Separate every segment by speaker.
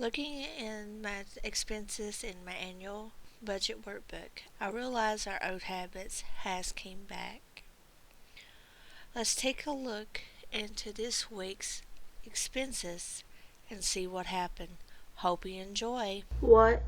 Speaker 1: Looking in my expenses in my annual budget workbook, I realize our old habits has came back. Let's take a look into this week's expenses and see what happened. Hope you enjoy.
Speaker 2: What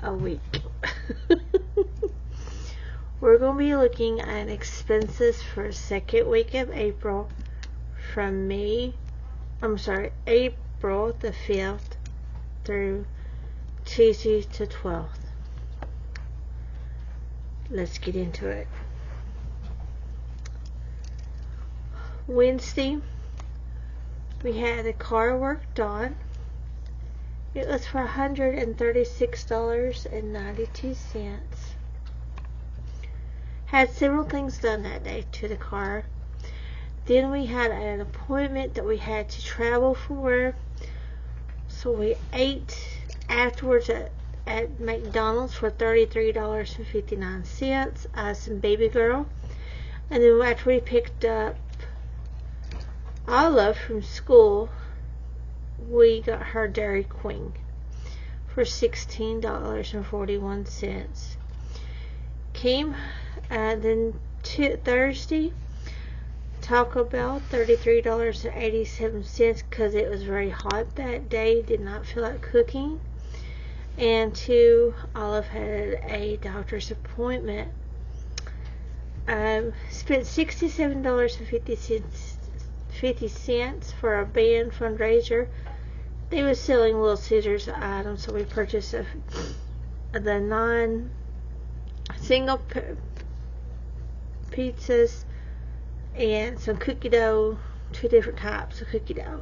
Speaker 2: a week. We're going to be looking at expenses for the second week of April from April the 5th through Tuesday the 12th. Let's get into it. Wednesday, we had the car work done. It was for $136.92. Had several things done that day to the car. Then we had an appointment that we had to travel for. So we ate afterwards at McDonald's for $33.59. Some baby girl. And then after we picked up Olive from school, we got her Dairy Queen for $16.41. Came then Thursday, Taco Bell, $33.87 because it was very hot that day. Did not feel like cooking. And Olive had a doctor's appointment. Spent $67.50 for a band fundraiser. They were selling Little Caesars items, so we purchased the non-single pizzas and some cookie dough, 2 different types of cookie dough.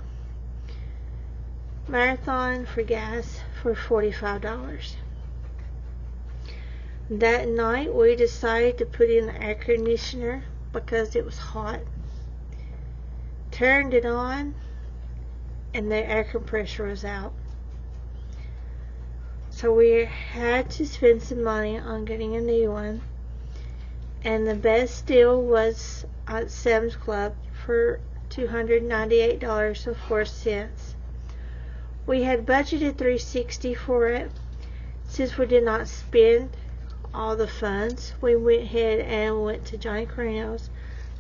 Speaker 2: Marathon for gas for $45. That night we decided to put in the air conditioner because it was hot. Turned it on and the air compressor was out. So we had to spend some money on getting a new one. And the best deal was at Sam's Club for $298.04. We had budgeted $360 for it. Since we did not spend all the funds, we went ahead and went to Johnny Carino's.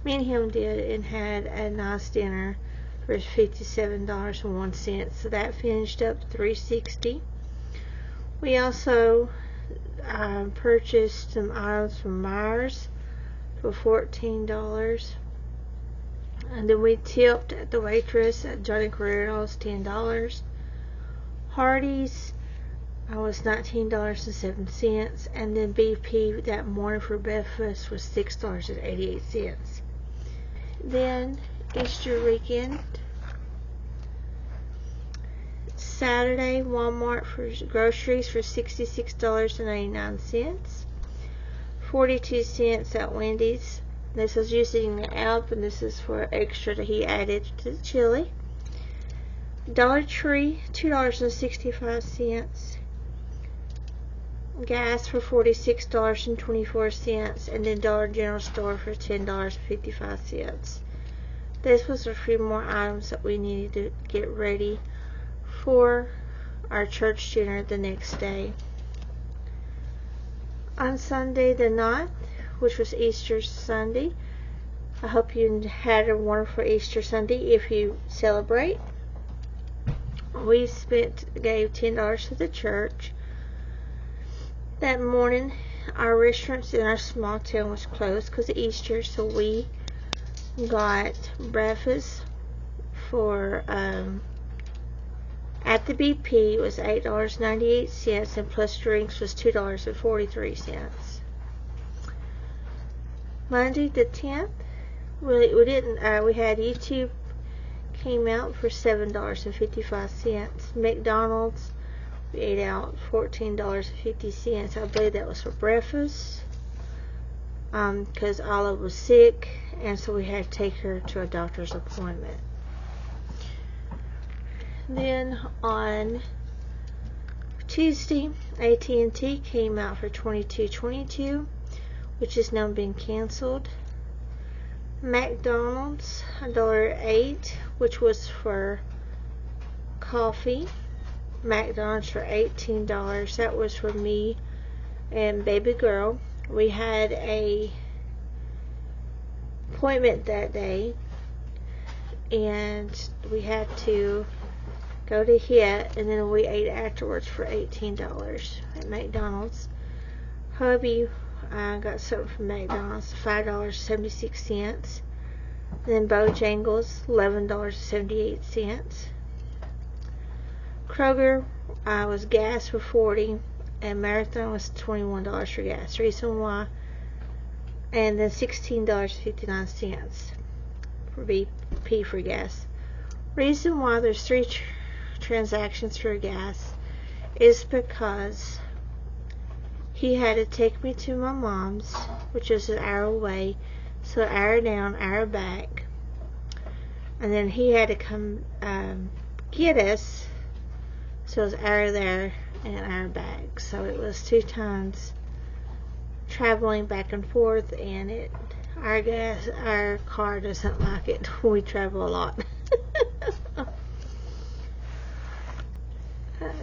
Speaker 2: Me and him did, and had a nice dinner for $57.01. So that finished up $360. We also purchased some items from Myers for $14. And then we tipped at the waitress at Johnny Carino's $10. Hardee's was $19.07. And then BP that morning for breakfast was $6.88. Then Easter weekend, Saturday, Walmart for groceries for $66.99. 42 cents at Wendy's. This is using the app, and this is for extra that he added to the chili. Dollar Tree, $2.65. Gas for $46.24, and then Dollar General Store for $10.55. This was a few more items that we needed to get ready for our church dinner the next day. On Sunday the 9th, which was Easter Sunday, I hope you had a wonderful Easter Sunday if you celebrate. We gave $10 to the church. That morning, our restaurants in our small town was closed because of Easter, so we got breakfast for at the BP. It was $8.98, and plus drinks was $2.43. Monday the 10th, we had YouTube came out for $7.55. McDonald's, we ate out $14.50. I believe that was for breakfast. Because Olive was sick, and so we had to take her to a doctor's appointment. Then on Tuesday, AT&T came out for $22.22, which has now been canceled. McDonald's $1.08, which was for coffee. McDonald's for $18. That was for me and baby girl. We had a appointment that day, and we had to go to HIT, and then we ate afterwards for $18 at McDonald's. Hubby got something from McDonald's, $5.76. Then Bojangles, $11.78. Kroger was gas for $40, and Marathon was $21 for gas. Reason why, and then $16.59 for BP for gas. Reason why there's three transactions for gas is because he had to take me to my mom's, which is an hour away, so an hour down, hour back, and then he had to come get us, so it was an hour there and an hour back, so it was 2 times traveling back and forth, and our car doesn't like it. We travel a lot.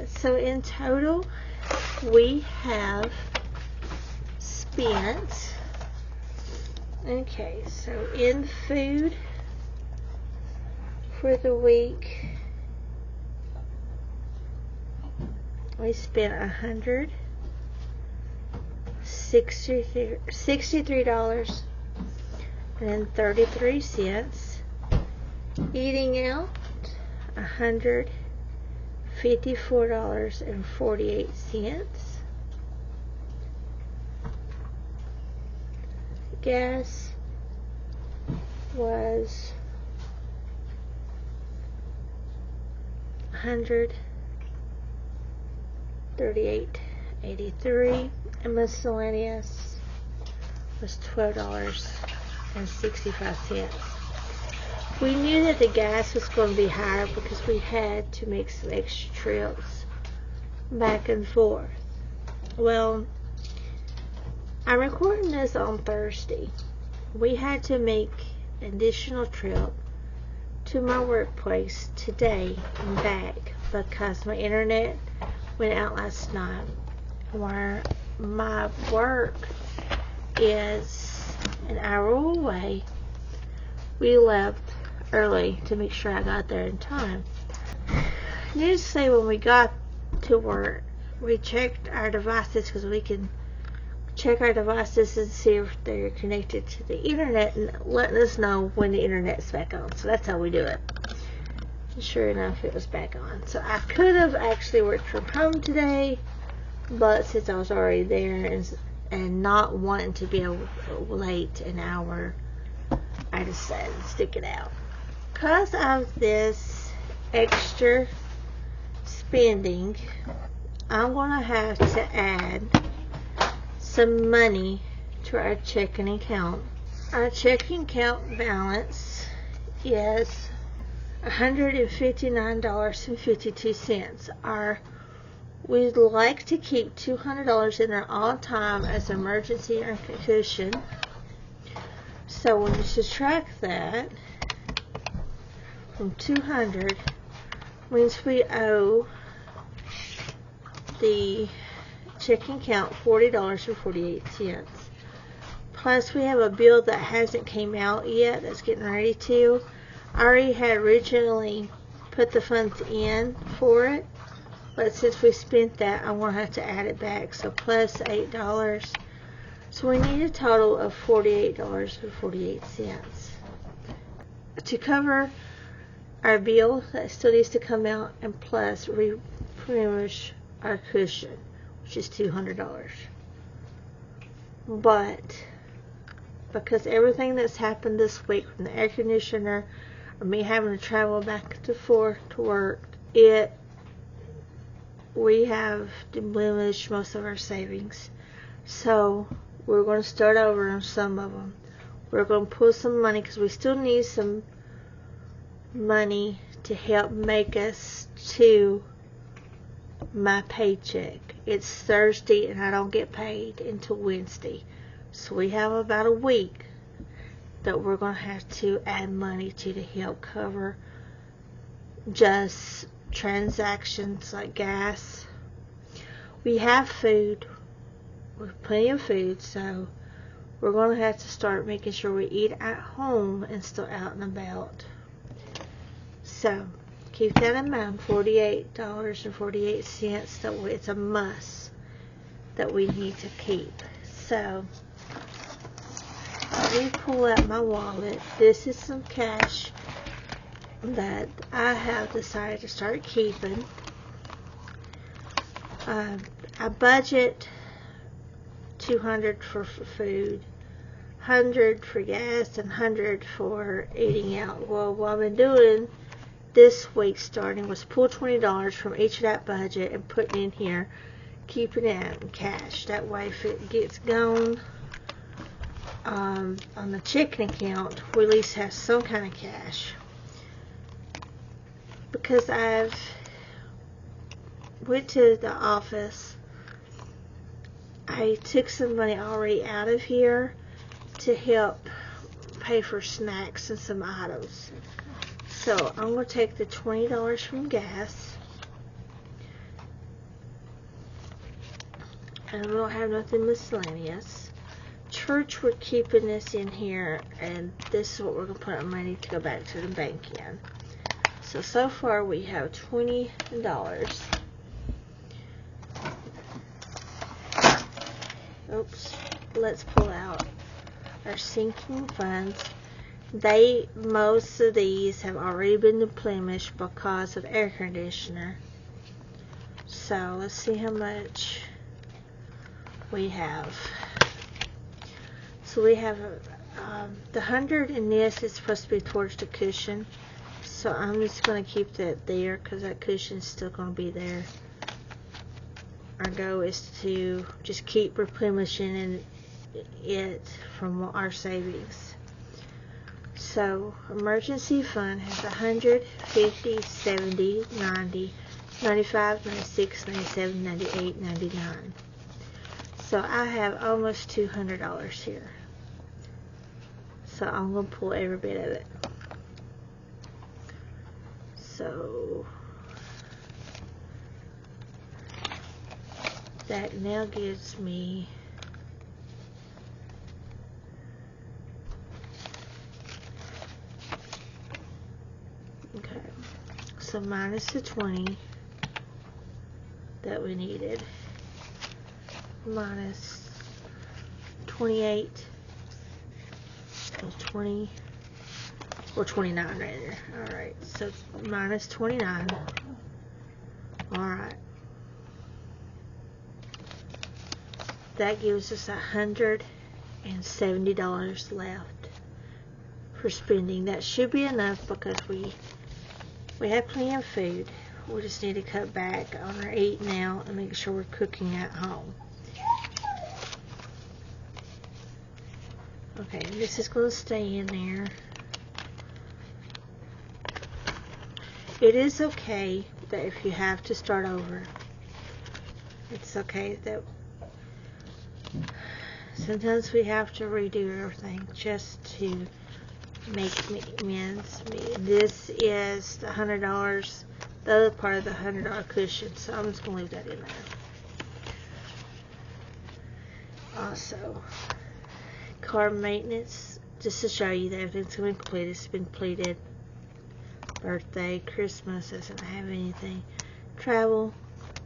Speaker 2: So in total, we have spent, okay, so in food for the week, we spent $63.33. Eating out, $154.48. Gas was $138.83, and miscellaneous was $12.65. We knew that the gas was going to be higher because we had to make some extra trips back and forth. Well, I'm recording this on Thursday. We had to make an additional trip to my workplace today and back because my internet went out last night. Where my work is an hour away, we left early to make sure I got there in time. Needless to say, when we got to work, we checked our devices because we can check our devices and see if they're connected to the internet and letting us know when the internet's back on. So that's how we do it. And sure enough, it was back on. So I could have actually worked from home today, but since I was already there and not wanting to be late an hour, I decided to stick it out. Because of this extra spending, I'm going to have to add some money to our checking account. Our checking account balance is $159.52. We'd like to keep $200 in there all the time as an emergency cushion. So when you subtract that from 200, means we owe the checking account $40.48. Plus we have a bill that hasn't came out yet that's getting ready to. I already had originally put the funds in for it, but since we spent that, I'm going to have to add it back. So plus $8. So we need a total of $48.48 to cover our bill that still needs to come out, and plus replenish our cushion, which is $200. But because everything that's happened this week, from the air conditioner or me having to travel back and forth to work, we have diminished most of our savings. So we're going to start over on some of them. We're going to pull some money because we still need some money to help make us to my paycheck. It's Thursday and I don't get paid until Wednesday. So we have about a week that we're going to have to add money to help cover just transactions like gas. We have food. We have plenty of food, so we're going to have to start making sure we eat at home and still out and about. So keep that in mind. $48.48. That it's a must that we need to keep. So let me pull out my wallet. This is some cash that I have decided to start keeping. I budget $200 for food, $100 for gas, and $100 for eating out. Well, what I've been doing this week starting was pull $20 from each of that budget and putting in here, keeping it in cash. That way, if it gets gone on the checking account, we at least have some kind of cash. Because I've went to the office, I took some money already out of here to help pay for snacks and some items. So I'm going to take the $20 from gas, and we don't have nothing miscellaneous. Church, we're keeping this in here, and this is what we're going to put our money to go back to the bank in. So far we have $20. Oops. Let's pull out our sinking funds. Most of these have already been replenished because of air conditioner. So let's see how much we have. So we have the 100 in this is supposed to be towards the cushion. So I'm just going to keep that there because that cushion is still going to be there. Our goal is to just keep replenishing it from our savings. So emergency fund has 100, 50, 70, 90, 95, 96, 97, 98, 99. So I have almost $200 here. So I'm going to pull every bit of it. So that now gives me so minus the 20 that we needed, minus 28, so 20 or 29 rather. Alright, so minus 29. Alright, that gives us $170 left for spending. That should be enough because we have plenty of food. We just need to cut back on our eating out and make sure we're cooking at home. Okay, this is going to stay in there. It is okay that if you have to start over, it's okay that sometimes we have to redo everything just to make ends meet. This is the $100, the other part of the $100 cushion, so I'm just going to leave that in there. Also, car maintenance, just to show you that everything's been completed. It's been completed. Birthday, Christmas doesn't have anything. Travel,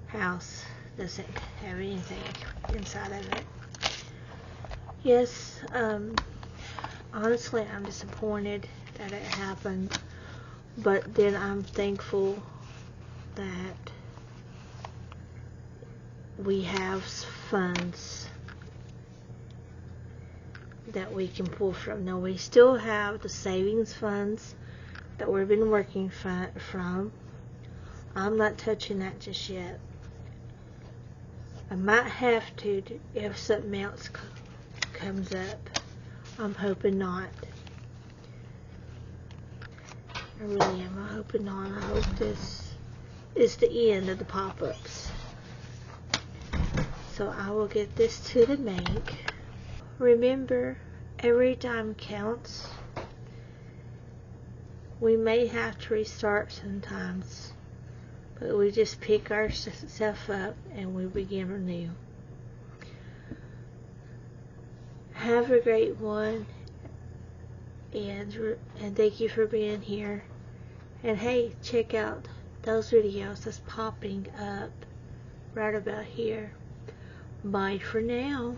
Speaker 2: house doesn't have anything inside of it. Yes, honestly, I'm disappointed that it happened, but then I'm thankful that we have funds that we can pull from. Now, we still have the savings funds that we've been working from. I'm not touching that just yet. I might have to if something else comes up. I'm hoping not. I really am. I'm hoping not. I hope this is the end of the pop-ups. So I will get this to the bank. Remember, every dime counts. We may have to restart sometimes, But we just pick ourselves up and we begin anew. Have a great one, and thank you for being here. And hey, check out those videos that's popping up right about here. Bye for now.